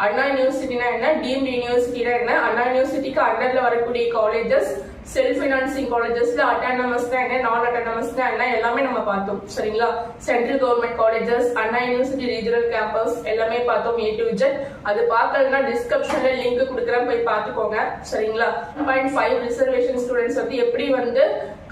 அண்ணா யூனிவர்சிட்டினா என்ன, டீம்டு யூனிவர்சிட்டினா என்ன, அண்ணா யூனிவர்சிட்டிக்கு அண்டர்ல வரக்கூடிய காலேஜஸ், செல்ஃப் ஃபினான்சிங் காலேஜஸ்ல அட்டானமஸ் தான் என்ன, நான் அட்டானமஸ் தான் என்ன, எல்லாமே நம்ம பார்த்தோம். சரிங்களா? சென்ட்ரல் கவர்மெண்ட் காலேஜஸ், அண்ணா யூனிவர்சிட்டி ரீஜனல் கேம்பஸ் எல்லாமே பார்த்தோம் A to Z. அது பார்க்கலன்னா டிஸ்கிரிப்ஷன்ல லிங்க் கொடுக்குறேன், போய் பார்த்துக்கோங்க. சரிங்களா? 1.5 ரிசர்வேஷன் ஸ்டூடெண்ட்ஸ் வந்து எப்படி வந்து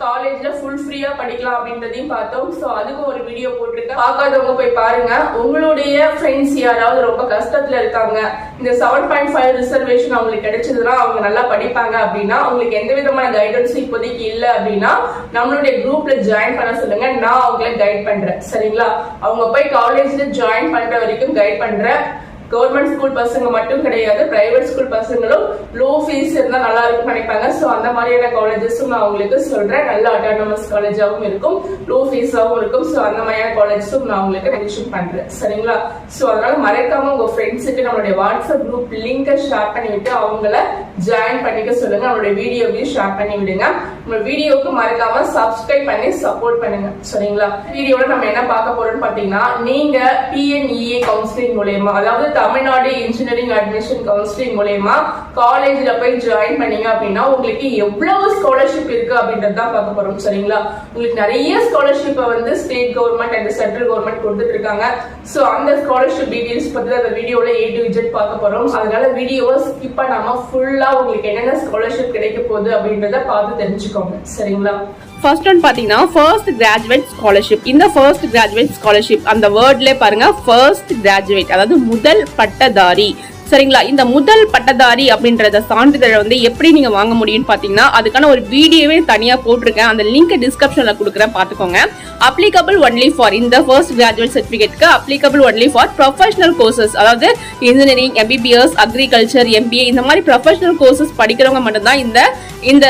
காலேஜ்ல ஃபுல் ஃப்ரீயா படிக்கலாம் அப்படின்றதையும் பார்த்தோம். ஸோ அதுக்கும் ஒரு வீடியோ போட்டிருக்கேன், பார்க்காதவங்க போய் பாருங்க. உங்களுடைய ஃப்ரெண்ட்ஸ் யாராவது ரொம்ப கஷ்டத்துல இருக்காங்க, இந்த 7.5 ரிசர்வேஷன் அவங்களுக்கு கிடைச்சதுன்னா அவங்க நல்லா படிப்பாங்க அப்படின்னா, அவங்களுக்கு எந்த விதமான கைடன்ஸ் இப்போதைக்கு இல்ல அப்படின்னா நம்மளுடைய குரூப்ல ஜாயின் பண்ண சொல்லுங்க, நான் அவங்களை கைட் பண்றேன். சரிங்களா? அவங்க போய் காலேஜ்ல ஜாயின் பண்ற வரைக்கும் கைட் பண்றேன். கவர்மெண்ட் ஸ்கூல் பசங்க மட்டும் கிடையாது, பிரைவேட் ஸ்கூல் பசங்களும் லோ ஃபீஸ் இருந்தா நல்லா இருக்கும் நினைப்பாங்க. ஸோ அந்த மாதிரியான காலேஜஸும் நான் உங்களுக்கு சொல்றேன். நல்ல அட்டானமஸ் காலேஜாகவும் இருக்கும், லோ ஃபீஸாகவும் இருக்கும். ஸோ அந்த மாதிரியான காலேஜஸும் நான் உங்களுக்கு மென்ஷன் பண்றேன். சரிங்களா? ஸோ அதனால மறக்காம உங்க ஃப்ரெண்ட்ஸுக்கு நம்மளுடைய வாட்ஸ்அப் குரூப் லிங்கை ஷேர் பண்ணி விட்டு அவங்கள ஜாயின் பண்ணிக்க சொல்லுங்க. நம்மளுடைய வீடியோவையும் ஷேர் பண்ணி விடுங்க. உங்க வீடியோவுக்கு மறக்காம சப்ஸ்கிரைப் பண்ணி சப்போர்ட் பண்ணுங்க. சரிங்களா? வீடியோல நம்ம என்ன பார்க்க போறோம்னு பாத்தீங்கன்னா, நீங்க PNEA கவுன்சிலிங் மூலமா, அதாவது தமிழ்நாடு இன்ஜினியரிங் அட்மிஷன் கவுன்சிலிங் மூலமா காலேஜ்ல போய் ஜாயின் பண்ணீங்க அப்படின்னா உங்களுக்கு எவ்வளவு ஸ்காலர்ஷிப் இருக்கு அப்படின்றது தான் பார்க்க போறோம். சரிங்களா? உங்களுக்கு நிறைய ஸ்காலர்ஷிப் வந்து state government and central government கொடுத்துட்டு இருக்காங்க. சோ அந்த ஸ்காலர்ஷிப் டீடைல்ஸ் பத்தி அந்த வீடியோல A to Z பார்க்க போறோம். அதனால வீடியோவை ஸ்கிப் பண்ணாம ஃபுல்லா உங்களுக்கு என்னென்ன ஸ்காலர்ஷிப் கிடைக்க போகுது அப்படின்றத பார்த்து தெரிஞ்சுக்கோங்க. சரிங்களா? ஃபர்ஸ்ட் ஒன் பாத்தீங்கன்னா ஃபர்ஸ்ட் கிராஜுவேட் ஸ்காலர்ஷிப். இந்த ஃபர்ஸ்ட் கிராஜுவேட் ஸ்காலர்ஷிப் அந்த வேர்ட்ல பாருங்க, ஃபர்ஸ்ட் கிராஜுவேட் அதாவது முதல் பட்டதாரி. சரிங்களா? இந்த முதல் பட்டதாரி அப்படின்றத சான்றிதழை வந்து எப்படி நீங்க வாங்க முடியும்னு பாத்தீங்கன்னா, அதுக்கான ஒரு வீடியோவே தனியா போட்டிருக்கேன், அந்த லிங்க் டிஸ்கிரிப்ஷன்ல கொடுக்குறேன், பாத்துக்கோங்க. அப்ளிகபிள் ஒன்லி ஃபார் இந்த ஃபர்ஸ்ட் கிராஜுவேட் சர்டிபிகேட்க்கு applicable only for professional courses, அதாவது இன்ஜினியரிங், MBBS, அக்ரிகல்ச்சர், MBA இந்த மாதிரி ப்ரொஃபஷனல் கோர்சஸ் படிக்கிறவங்க மட்டும்தான் இந்த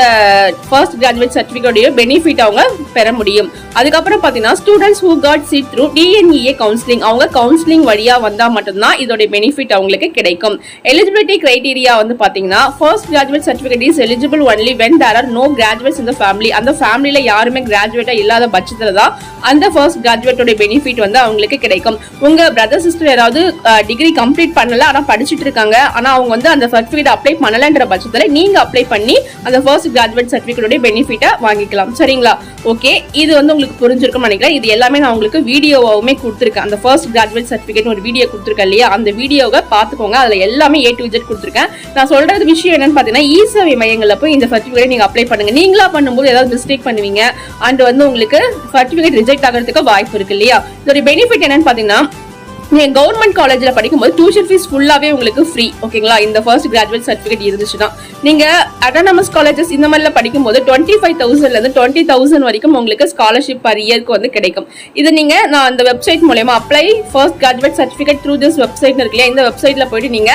ஃபர்ஸ்ட் கிராஜுவேட் சர்டிபிகேட்டோட பெனிஃபிட் அவங்க பெற முடியும். அதுக்கப்புறம் பாத்தீங்கன்னா students who got seat through DNEA counselling, அவங்க கவுன்சிலிங் வழியா வந்தா மட்டும்தான் இதோட பெனிஃபிட் அவங்களுக்கு கிடைக்கும். எலிஜிபிலிட்டி கிரைட்டீரியா வந்து பாத்தீங்கன்னா, first graduate certificate is eligible only when there are no graduates in the family. அந்த ஃபேமிலில யாருமே கிராஜுவேட்டா இல்லாத பட்சத்துல தான் அந்த ஃபர்ஸ்ட் கிராஜுவேட்டோட பெனிஃபிட் வந்து அவங்களுக்கு கிடைக்கும். உங்க பிரதர் சிஸ்டர் யாராவது டிகிரி கம்ப்ளீட் பண்ணல ஆனா படிச்சுட்டு இருக்காங்க, ஆனா அவங்க வந்து அந்த சர்டிபிகேட் அப்ளை பண்ணலன்ற பட்சத்துல நீங்க அப்ளை பண்ணி அந்த ஃபர்ஸ்ட் கிராஜுவேட் சர்டிபிகேட்டோட பெனிஃபிட்டை வாங்கிக்கலாம். சரிங்களா? ஓகே, இது வந்து உங்களுக்கு புரிஞ்சிருக்கும்னு நினைக்கிறேன். இது எல்லாமே நான் உங்களுக்கு வீடியோவாவுமே கொடுத்துருக்கேன். அந்த ஃபர்ஸ்ட் கிராஜுவேட் சர்டிபிகேட் ஒரு வீடியோ கொடுத்துருக்கேன் இல்லையா, அந்த வீடியோவை பார்த்துக்கோங்க. அதுல எல்லாமே A to Z கொடுத்துருக்கேன். நான் சொல்றது விஷயம் என்னன்னு பாத்தீங்கன்னா, இ-சேவை மையங்கள்ல போய் இந்த சர்டிபிகேட் நீங்க அப்ளை பண்ணுங்க. நீங்களா பண்ணும்போது ஏதாவது மிஸ்டேக் பண்ணுவீங்க அண்ட் வந்து உங்களுக்கு சர்டிபிகேட் ரிஜெக்ட் ஆகிறதுக்கு வாய்ப்பு இருக்கு இல்லையா. இதோட பெனிஃபிட் என்னன்னு பாத்தீங்கன்னா, நீங்க கவர்மெண்ட் காலேஜ்ல படிக்கும்போது டியூஷன் ஃபீஸ் ஃபுல்லாவே உங்களுக்கு ஃப்ரீ. ஓகேங்களா? இந்த ஃபர்ஸ்ட் கிராஜுவேட் சர்டிபிகேட் இருந்துச்சுன்னா நீங்க அட்டானமஸ் காலேஜஸ் இந்த மாதிரில படிக்கும்போது 25,000ல இருந்து 20,000 வரைக்கும் உங்களுக்கு ஸ்காலர்ஷிப் பர் இயருக்கு வந்து கிடைக்கும். இது நீங்க நான் அந்த வெப்சைட் மூலமா apply first graduate certificate through this website இருக்கு இல்லையா, இந்த வெப்சைட்ல போயிட்டு நீங்க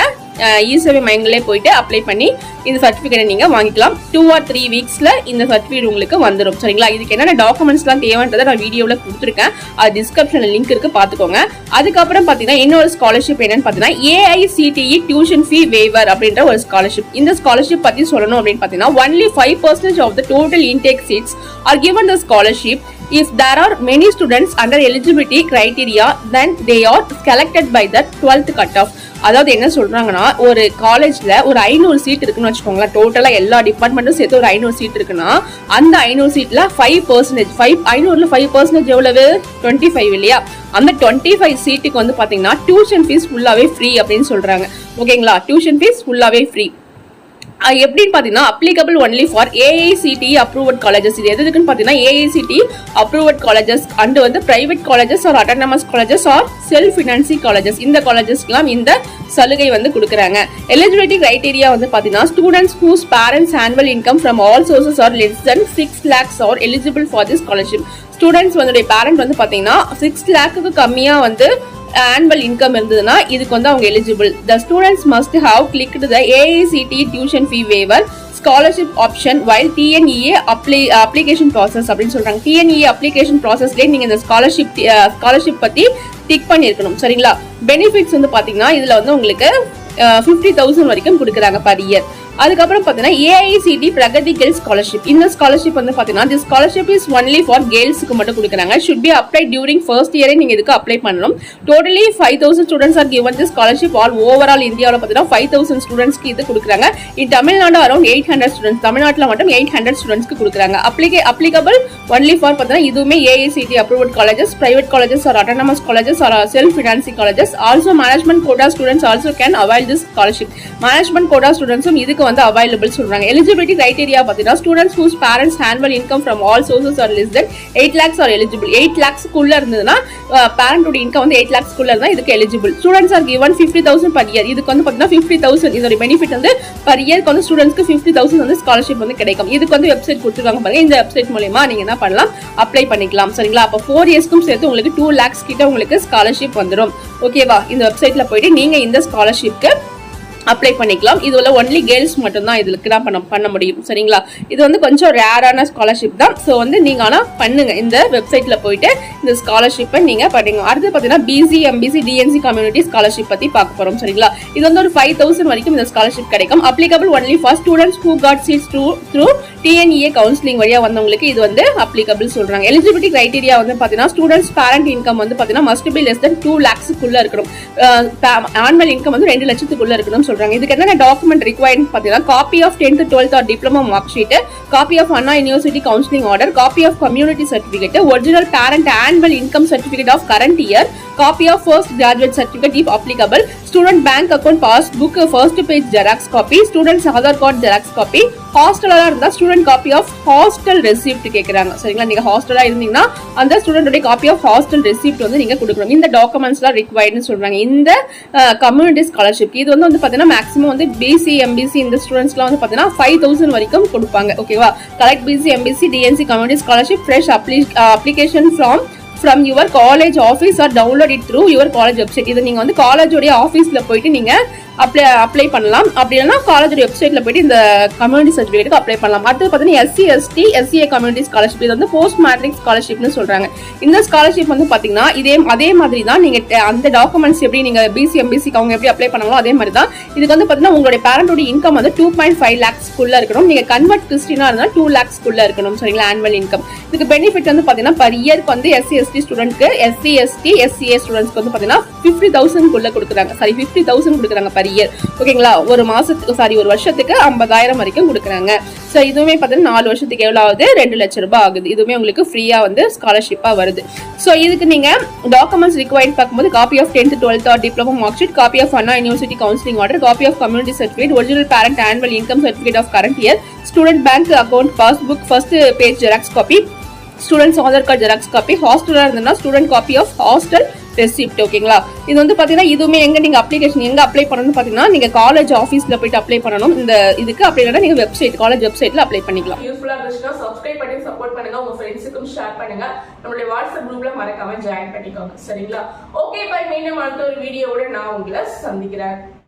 இ-சேவை மையங்களே போயிட்டு அப்ளை பண்ணி இந்த சர்டிபிகேட் நீங்க வாங்கிக்கலாம். 2 or 3 வீக்ஸ்ல இந்த சர்டிபிகேட் உங்களுக்கு வந்துடும். சரிங்களா? இதுக்கு என்னென்ன டாக்குமெண்ட்ஸ்லாம் தேவைன்றதை நான் வீடியோல கொடுத்துருக்கேன், அது டிஸ்கிரிப்ஷன்ல லிங்க் இருக்கு, பாத்துக்கோங்க. அதுக்கப்புறம் பாத்தீங்கன்னா இன்னொரு ஸ்காலர்ஷிப் என்னன்னு பாத்தீங்கன்னா, AICTE டியூஷன் ஃபீ வேவர் அப்படின்ற ஒரு ஸ்காலர்ஷிப். இந்த ஸ்காலர்ஷிப் பத்தி சொல்லணும் அப்படின்னு பாத்தீங்கன்னா, only 5% of the total intake seats are given the scholarship. If there are many students under eligibility criteria, then they are selected by the 12th cutoff. அதாவது என்ன சொல்றாங்கன்னா, ஒரு காலேஜ்ல ஒரு 500 சீட் இருக்குன்னு வச்சுக்கோங்களேன், டோட்டலா எல்லா டிபார்ட்மெண்ட்டும் சேர்த்து ஒரு 500 சீட் இருக்குன்னா அந்த 500 சீட்ல 5%, 500ல 5% எவ்வளவு? 25 இல்லையா? அந்த 25 சீட்டுக்கு வந்து பாத்தீங்கன்னா டியூஷன் ஃபீஸ் ஃபுல்லாவே ஃப்ரீ அப்படின்னு சொல்றாங்க. ஓகேங்களா? டியூஷன் ஃபீஸ் ஃபுல்லாவே ஃப்ரீ. எப்படின்னு பாத்தீங்கன்னா, applicable only for AICTE approved colleges. இது எதுக்குன்னு பாத்தீங்கன்னா, AICTE அப்ரூவ்ட் காலேஜஸ் அண்ட் வந்து private colleges or autonomous colleges or self financing colleges, இந்த காலேஜஸ்க்குலாம் இந்த சலுகை வந்து கொடுக்குறாங்க. எலிஜிபிலிட்டி கிரைட்டீரியா வந்து பாத்தீங்கன்னா, students whose parents annual income from all sources are less than 6 lakhs are eligible for this scholarship. Students வந்து பேரண்ட் வந்து பாத்தீங்கன்னா 6 lakhக்கு கம்மியா வந்து annual income இருந்ததுன்னா இதுக்கு வந்து அவங்க eligible. The students must have clicked the AICTE tuition fee waiver scholarship option while TNEA application process அப்படின்னு சொல்றாங்க. TNEA application processலயே நீங்க இந்த ஸ்காலர்ஷிப் பத்தி டிக் பண்ணிருக்கணும். சரிங்களா? பெனிஃபிட்ஸ் வந்து பாத்தீங்கன்னா இதுல வந்து உங்களுக்கு 50,000 வரைக்கும் கொடுக்குறாங்க பர் இயர். அதுக்கப்புறம் பாத்தீங்கன்னா ஏஐசிடி பிரகதி கேர்ள்ஸ் ஸ்காலர்ஷிப். இந்த ஸ்காலர்ஷிப் வந்து பாத்தீங்கன்னா this scholarship is only for girlsக்கு மட்டும் கொடுக்குறாங்க. should be applied during first year நீங்க இதுக்கு அப்ளை பண்ணணும். totally 5000 students are given this scholarship all overall இந்தியாவுல பாத்தீங்கன்னா 5000 ஸ்டூடண்ட்ஸ்க்கு இது கொடுக்குறாங்க. in தமிழ்நாடு around 800 ஸ்டூடண்ட்ஸ், தமிழ்நாட்டுல மட்டும் 800 ஸ்டூடண்ட்ஸ்க்கு கொடுக்குறாங்க. applicable only for பாத்தீங்கன்னா இதுவுமே AICTE approved colleges, private colleges or autonomous colleges or self financing colleges. also management quota students also can avail this scholarship. management quota students இதுக்கு வந்து available சொல்றாங்க. eligibility criteria பாத்தீங்கன்னா students whose parents annual income from all sources are less than 8 lakhs are eligible. 8 lakhs குள்ள இருந்ததுன்னா parent ஓட income வந்து 8 lakhs குள்ள இருந்தா இதுக்கு eligible. students are given 50000 per year. இதுக்கு வந்து பாத்தீங்கன்னா 50000 இதோட பெனிஃபிட் வந்து per year க்கு வந்து ஸ்டூடண்ட்ஸ்க்கு 50000 வந்து ஸ்காலர்ஷிப் வந்து கிடைக்கும். இதுக்கு வந்து வெப்சைட் கொடுத்துருக்காங்க பாருங்க. இந்த வெப்சைட் மூலமா நீங்க என்ன பண்ணலாம், அப்ளை பண்ணிக்கலாம். சரிங்களா? அப்ப 4 இயர்ஸ்க்கும் சேர்த்து உங்களுக்கு 2 lakhs கிட்ட உங்களுக்கு ஸ்காலர்ஷிப் வந்துடும். ஓகேவா? இந்த வெப்சைட்ல போயிட்டு நீங்க இந்த ஸ்காலர்ஷிப்க்கு அப்ளை பண்ணிக்கலாம். இதுல ஒன்லி கேர்ள்ஸ் மட்டும் தான் இதுக்கு பண்ண முடியும். சரிங்களா? இது வந்து கொஞ்சம் ரேரான ஸ்காலர்ஷிப் தான். ஸோ வந்து நீங்க ஆனா பண்ணுங்க, இந்த வெப்சைட்ல போயிட்டு இந்த ஸ்காலர்ஷிப்பை நீங்க பண்ணுங்க. அடுத்து பாத்தீங்கன்னா BC MBC DNC community scholarship பத்தி பார்க்க போறோம். சரிங்களா? இது வந்து ஒரு 5000 வரைக்கும் இந்த ஸ்காலர்ஷிப் கிடைக்கும். Applicable only for students who got seats through TNEA counselling வழியா வந்தவங்களுக்கு இது வந்து அப்ளிகபிள் சொல்றாங்க. எலிஜிபிலிட்டி கிரைட்டீரியா வந்து பாத்தீங்கன்னா ஸ்டூடெண்ட்ஸ் பேரண்ட் இன்கம் வந்து பாத்தீங்கன்னா must be less than 2 lakhs குள்ள இருக்கணும். ஆனுவல் இன்கம் வந்து 2 லட்சத்துக்குள்ள இருக்கணும் சொல்றாங்க. இதுக்கு என்ன டாக்குமெண்ட் ரிக்வயர்ட் பாத்தீங்கன்னா copy of 10th 12th or diploma mark sheet, copy of Anna university counselling order, copy of community certificate, original parent annual income certificate of current year, copy of first graduate certificate if applicable, student bank account passbook first page xerox copy, students Aadhaar card xerox copy, ஹாஸ்டலா இருந்தா student copy of hostel receipt கேக்குறாங்க. சரிங்களா? நீங்க ஹாஸ்டலா இருந்தீங்கன்னா அந்த ஸ்டூடெண்டோட copy of hostel receipt வந்து நீங்க கொடுக்கணும். இந்த டாக்குமெண்ட்ஸ்லாம் ரிக்வயர்ட்னு சொல்றாங்க இந்த கம்யூனிட்டி ஸ்காலர்ஷிப். இது வந்து பாத்தீங்கன்னா மேக்ஸிமம் வந்து பிசி எம்பிசி இந்த ஸ்டூடெண்ட்ஸ்லாம் வந்து பாத்தீங்கன்னா 5000 வரைக்கும் கொடுப்பாங்க. ஓகேவா? Collect BC MBC DNC community scholarship fresh application from your college office or download it through your college website. இது நீங்க வந்து காலேஜோட ஆபீஸ்ல போயிட்டு நீங்க அப்ளை பண்ணலாம். அப்படி இல்லைன்னா காலேஜோட வெப்சைட்ல போயிட்டு இந்த கம்யூனிட்டி சர்டிபிகேட்டுக்கு அப்ளை பண்ணலாம். அடுத்து பாத்தீங்கன்னா SC ST SCA community scholarship. இது வந்து போஸ்ட் மேட்ரிக் ஸ்காலர்ஷிப்னு சொல்றாங்க. இந்த ஸ்காலர்ஷிப் வந்து பாத்தீங்கன்னா அதே மாதிரி தான் நீங்க அந்த டாக்குமெண்ட்ஸ் எப்படி நீங்க பிசி எம்பிசிக்கு அவங்க எப்படி அப்ளை பண்ணாங்களோ அதே மாதிரி தான் இதுக்கு வந்து பாத்தீங்கன்னா உங்களுடைய பேரண்டோட இன்கம் வந்து 2.5 lakhs குள்ள இருக்கணும். நீங்க கன்வெர்ட் கிறிஸ்டினா இருந்தா 2 lakhs குள்ள இருக்கணும். சரிங்களா? Annual income. இதுக்கு பெனிஃபிட் வந்து பாத்தீங்கன்னா பர் இயருக்கு வந்து எஸ்சி எஸ்டி ஸ்டூடெண்ட்க்கு, எஸ்சி எஸ்டி எஸ்சிஏ ஸ்டூடெண்ட்ஸ்க்கு வந்து பாத்தீங்கன்னா 50,000 குள்ள கொடுக்குறாங்க. சாரி 50,000 கொடுக்குறாங்க பர் இயர். ஓகேங்களா? ஒரு மாசத்துக்கு ஒரு வருஷத்துக்கு 50,000 வரைக்கும் கொடுக்குறாங்க. ஸோ இதுவுமே பார்த்தீங்கன்னா 4 வருஷத்துக்கு எவ்வளோ ஆகுது, 2 லட்சம் ரூபாய் ஆகுது. இதுவுமே உங்களுக்கு ஃப்ரீயா வந்து ஸ்காலர்ஷிப்பா வருது. ஸோ இதுக்கு நீங்க டாக்குமெண்ட்ஸ் ரிக்வயர்ட் பார்க்கும்போது copy of 10th 12th or diploma mark sheet, copy of Anna university counselling order, copy of community certificate, original parent annual income certificate of current year, student bank account passbook first page xerox copy, students Aadhaar card xerox copy, ஹாஸ்டலா இருந்ததுன்னா student copy of hostel receipt. ஓகேங்களா? இது வந்து பாத்தீங்கன்னா இதுவுமே நீங்க application எங்க apply பண்ணணும் பாத்தீங்கன்னா நீங்க காலேஜ் ஆபீஸ்ல போயிட்டு அப்ளை பண்ணணும். இந்த இதுக்கு அப்படி இல்லைன்னா நீங்க வெப்சைட் காலேஜ் வெப்சைட்ல அப்ளை பண்ணிக்கலாம். யூஸ்ஃபுல்லா இருந்துச்சுன்னா சப்ஸ்கிரைப் பண்ணி சப்போர்ட் பண்ணுங்க. உங்க ஃப்ரெண்ட்ஸுக்கும் ஷேர் பண்ணுங்க. நம்மளுடைய வாட்ஸ்அப் குரூப்ல மறக்காம ஜாயின் பண்ணிக்கோங்க. சரிங்களா? Okay bye. மீண்டும் அடுத்த ஒரு வீடியோவோட நான் உங்களை சந்திக்கிறேன்.